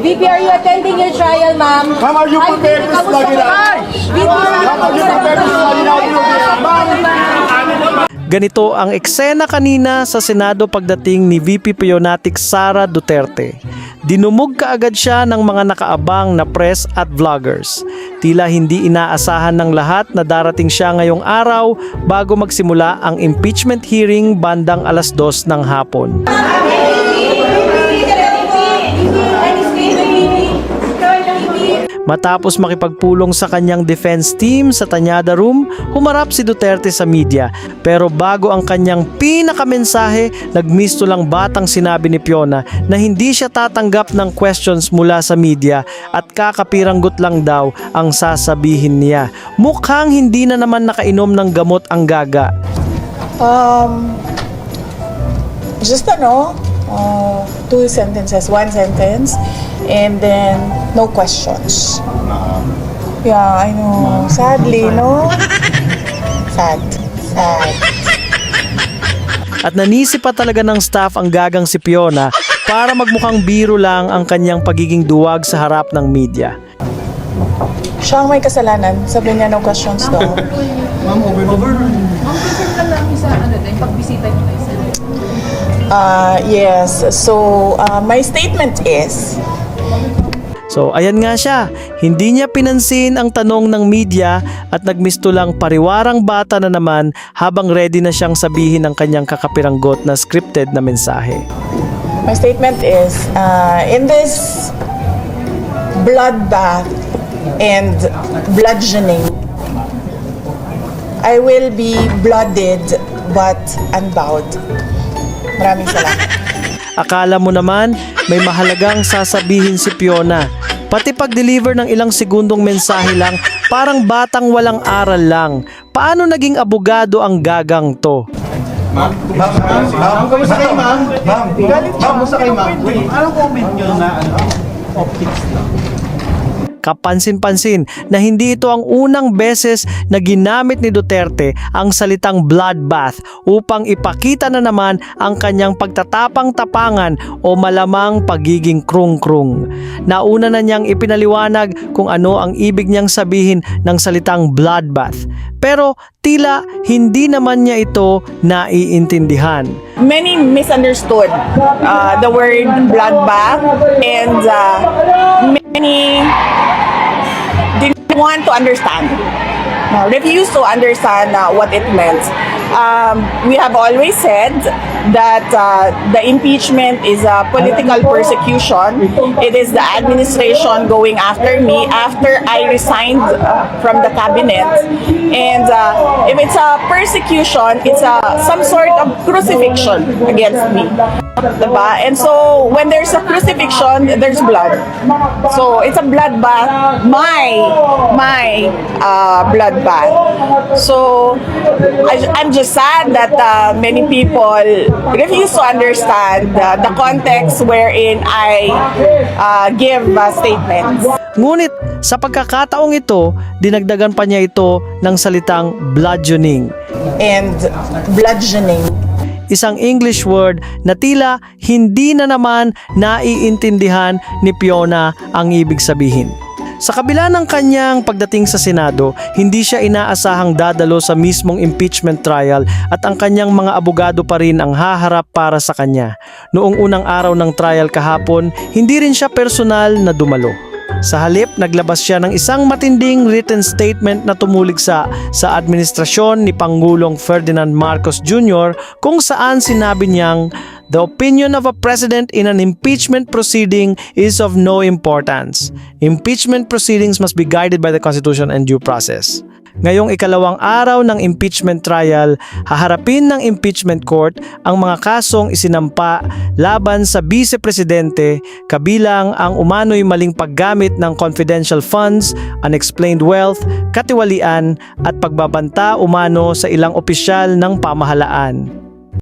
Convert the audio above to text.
VP, are you attending your trial, ma'am? Ma'am, are you prepared to slug it out? Ma'am, are you prepared to slug it out? Ganito ang eksena kanina sa Senado pagdating ni VP Pionatic Sara Duterte. Dinumog kaagad siya ng mga nakaabang na press at vloggers. Tila hindi inaasahan ng lahat na darating siya ngayong araw bago magsimula ang impeachment hearing bandang 2:00 ng hapon. Matapos makipagpulong sa kanyang defense team sa Tanyada Room, humarap si Duterte sa media. Pero bago ang kanyang pinakamensahe, nagmisto lang batang sinabi ni Fiona na hindi siya tatanggap ng questions mula sa media at kakapiranggot lang daw ang sasabihin niya. Mukhang hindi na naman nakainom ng gamot ang Gaga. Just two sentences, one sentence, and then no questions. Yeah, I know. Sadly, no? Sad. At nanisip pa talaga ng staff ang gagang si Fiona para magmukhang biro lang ang kanyang pagiging duwag sa harap ng media. Siya ang may kasalanan. Sabi niya no questions daw. Ma'am, over. Yes. So, my statement is, So ayan nga siya, hindi niya pinansin ang tanong ng media at nagmisto lang pariwarang bata na naman habang ready na siyang sabihin ang kanyang kakapiranggot na scripted na mensahe. my statement is, in this bloodbath and bludgeoning, I will be blooded but unbowed. Maraming salamat. Akala mo naman may mahalagang sasabihin si Fiona. Pati pag-deliver ng ilang segundong mensahe lang, parang batang walang aral lang. Paano naging abogado ang gagang to? Ma'am, kamusta kayo, ma'am? Ma'am, kamusta kayo, ma'am? Anong comment nyo na optics lang? Kapansin-pansin na hindi ito ang unang beses na ginamit ni Duterte ang salitang bloodbath upang ipakita na naman ang kanyang pagtatapang-tapangan o malamang pagiging krung-krung. Nauna na niyang ipinaliwanag kung ano ang ibig niyang sabihin ng salitang bloodbath. Pero tila hindi naman niya ito naiintindihan. Many misunderstood the word bloodbath, and many didn't want to understand, refused to understand what it meant. We have always said that the impeachment is a political persecution. It is the administration going after me after I resigned from the cabinet. And if it's a persecution, it's some sort of crucifixion against me. Diba? And so when there's a crucifixion, there's blood. So it's a bloodbath, my bloodbath. So I'm just sad that many people refuse to understand the context wherein I give statements. Ngunit sa pagkakataong ito, dinagdagan pa niya ito ng salitang bludgeoning. And bludgeoning. Isang English word na tila hindi na naman naiintindihan ni Fiona ang ibig sabihin. Sa kabila ng kanyang pagdating sa Senado, hindi siya inaasahang dadalo sa mismong impeachment trial at ang kanyang mga abogado pa rin ang haharap para sa kanya. Noong unang araw ng trial kahapon, hindi rin siya personal na dumalo. Sa halip, naglabas siya ng isang matinding written statement na tumuligsa sa administrasyon ni Pangulong Ferdinand Marcos Jr. kung saan sinabi niyang, "The opinion of a president in an impeachment proceeding is of no importance. Impeachment proceedings must be guided by the Constitution and due process." Ngayong ikalawang araw ng impeachment trial, haharapin ng impeachment court ang mga kasong isinampa laban sa vice-presidente, kabilang ang umano'y maling paggamit ng confidential funds, unexplained wealth, katiwalian at pagbabanta umano sa ilang opisyal ng pamahalaan.